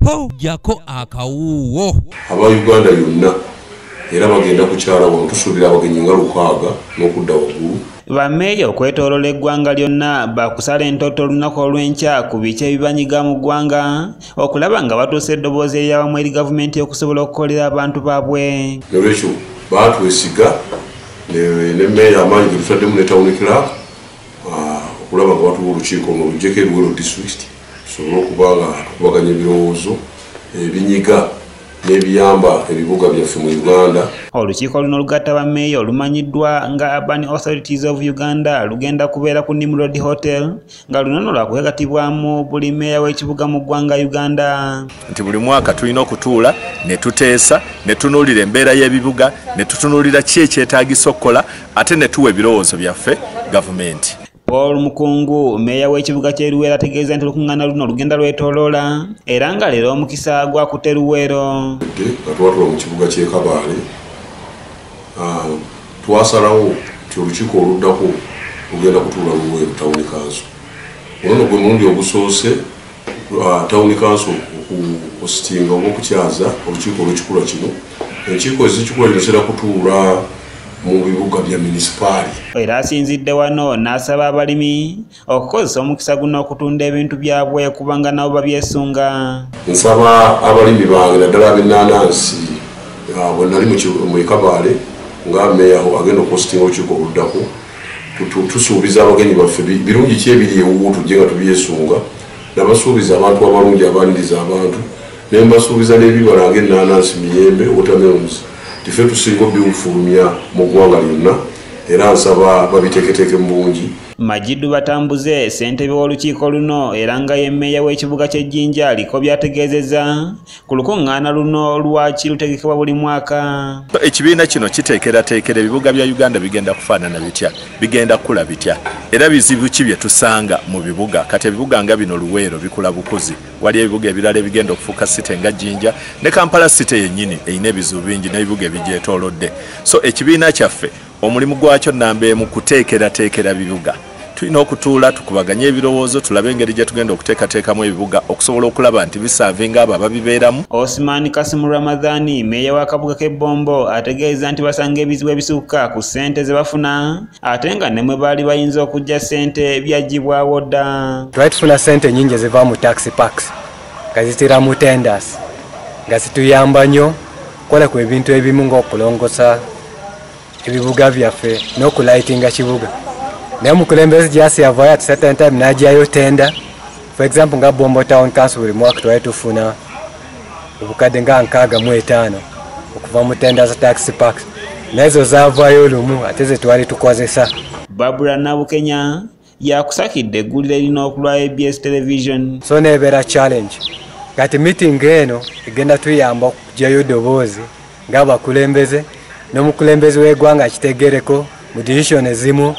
po jako akawuwo aba Uganda yonna era bagenda kukyala wano tusuubira abagenyi nga 600 n'okudda waggulu. Bammeeya okwetoolola eggwanga lyonna bakusala entoto olunaku olw'enkya ku biki ebibanyiga mu ggwanga okulaba nga batuusa eddoboozi eryawamu eri gavumenti okusobola okukolera abantu baabwe. Nolwekyo baatwesiga ne mmeeya amaanyi ge tutaddemu ne town clerk okulaba nga batuwa olukiiko nga lugyeko Luweero district tusobole okuba nga tukubaganya ebirowoozo ebinyiga n'ebiyamba ebibuga byaffe mu Uganda. Olukiiko luno lugatta bammeeya olumanyiddwa nga Urban Authorities of Uganda lugenda kubeera ku Nimrod Hotel nga lunono lwakuwegatibwamu buli mmeeya w'ekibuga mu ggwanga Uganda. Nti buli mwaka tulina okutuula ne tuteesa ne tunuulira embeera y'ebibuga ne tutunuulira ki ekyetaagisa okukola ate ne tuwa ebirowoozo byaffe gavumenti. Paul Mukungu mmeeya w'ekibuga ky'e Luweero ategeeza nti olukuŋŋaana luno lugenda lwetooloola era nga leero omukisa gwakutte Luweero. Nga twatula mu kibuga ky'e Kabaale twasalawo nti olukiiko oluddako lugenda kutuula Luweero Town Council. Ono gwe mulundi ogusoose Town Council okusitinga oba okukyaza olukiiko olw'ekikula kino. Enkiiko ez'ekikula kino zitera kutuula mu bibuga bya munisipaali. Era asinzidde wano n'asaba abalimi okukozesa omukisa guno okutunda ebintu byabwe kubanga nabo babyesunga. Nsaba abalimi bange naddala ab'ennaanansi bwe nali mu Kabaale nga mmeeya agenda okusitinga olukiiko oluddako tusuubiza abagenyi baffe birungi ki ebiri ewuwo tujje nga tubyesunga nabasuubiza abantu abalungi abaaniriza abantu ne mbasuubiza n'ebibala ng'ennaanansi, miyembe, watermelons tife tusinga obiwufulumya mu ggwanga lyonna era nsaba babiteeketeeke mu bungi. Majidu Batambuze ssentebe w'olukiiko luno era nga ye mmeeya w'ekibuga ky'e Jinja aliko byategeezezza ku lukuŋŋaana luno lwaki lutegekebwa buli mwaka. Ekibiina kino kiteekerateekera ebibuga bya Uganda bigenda kufaanana bitya, bigenda kukula bitya era bizibu ki bye tusanga mu bibuga. Kati ebibuga nga bino Luweero bikula bukuzi, wali ebibuga ebirala ebigenda okufuuka site nga Jinja ne Kampala site yennyini erina ebizibu bingi n'ebibuga ebigyetoolodde. So ekibiina kyaffe omulimu gwakyo nnamba emu kuteekerateekera bibuga. Tulina okutuula tukubaganye ebirowoozo tulabe engeri gye tugenda okuteekateekamu ebibuga okusobola okulaba nti bisaavinga abo ababibeeramu. Osman Kasimu Ramadhani mmeeya w'akabuga k'e Bombo ategeeza nti basanga ebizibu ebisukka ku ssente ze bafuna ate nga ne mwe baali bayinza okujja ssente byaggyibwawo dda. Twali tufuna ssente nnyingi eziva mu taxi parks nga zitira mu tenders nga zituyamba nnyo okukola ku ebintu ebimu ng'okulongosa ebibuga byaffe n'okulayitinga kibuga. Naye omukulembeze gyasi yavaayo at certain time n'ajjayo tenda. For example nga Bombo Town Council buli mwaka twali tufuna obukadde nga 65 okuva mu tenda za taxi parks. Nazo zaavaayo lumu ate ze twali tukozesa. Barbara Nabukenya yakusakidde eggulire erina okulwa ABS Television. So nebeera challenge. Kati meeting eno egenda tuyamba okugyayo ddoboozi ng'abakulembeze n'omukulembeze w'eggwanga kitegereko mu division ezimu